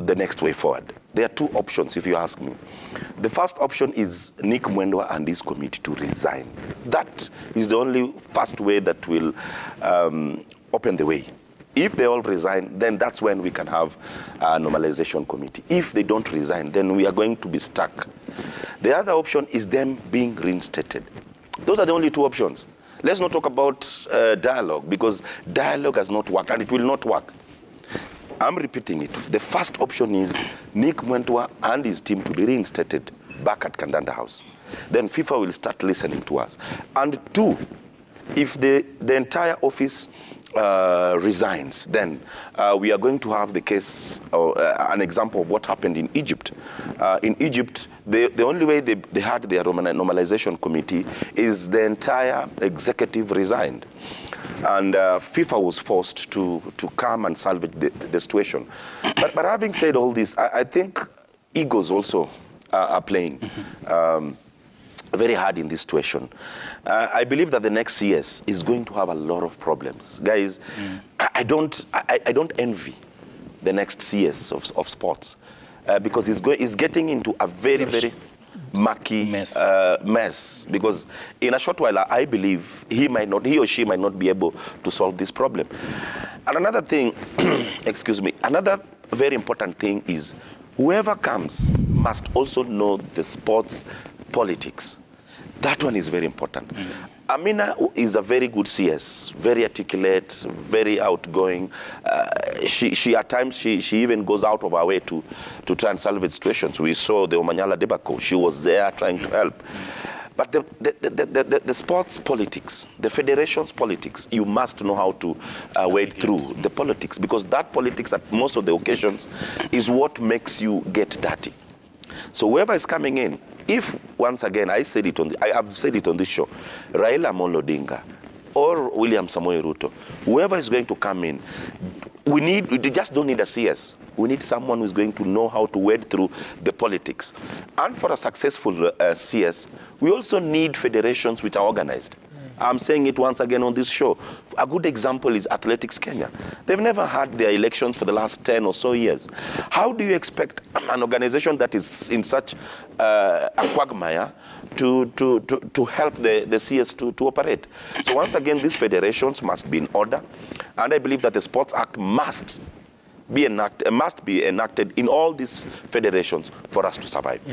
the next way forward. There are two options, if you ask me. The first option is Nick Mwendwa and his committee to resign. That is the only fast way that will open the way. If they all resign, then that's when we can have a normalization committee. If they don't resign, then we are going to be stuck. The other option is them being reinstated. Those are the only two options. Let's not talk about dialogue, because dialogue has not worked and it will not work. I'm repeating it. The first option is Nick Mwendwa and his team to be reinstated back at Kandanda House. Then FIFA will start listening to us. And two, if the entire office resigns, then we are going to have the case, an example of what happened in Egypt. In Egypt, the only way they had their normalization committee is the entire executive resigned. And FIFA was forced to come and salvage the situation. But having said all this, I think egos also are playing very hard in this situation. I believe that the next CS is going to have a lot of problems. Guys, I don't envy the next CS of sports because he's getting into a very murky mess, because in a short while I believe he or she might not be able to solve this problem. And another thing, excuse me, another very important thing is whoever comes must also know the sports politics. That one is very important. Amina is a very good CS, very articulate, very outgoing. She at times she even goes out of her way to try and salvage situations. We saw the Omanyala debacle. She was there trying to help. But the sports politics, the federation's politics, you must know how to wade through the politics, because that politics at most of the occasions is what makes you get dirty. So whoever is coming in, if, once again, I have said it on this show, Raila Amolo Odinga or William Samoei Ruto, whoever is going to come in, we just don't need a CS. We need someone who's going to know how to wade through the politics. And for a successful CS, we also need federations which are organized. I'm saying it once again on this show. A good example is Athletics Kenya. They've never had their elections for the last 10 or so years. How do you expect an organization that is in such a quagmire to help the CS to operate? So once again, these federations must be in order. And I believe that the Sports Act must be enacted in all these federations for us to survive.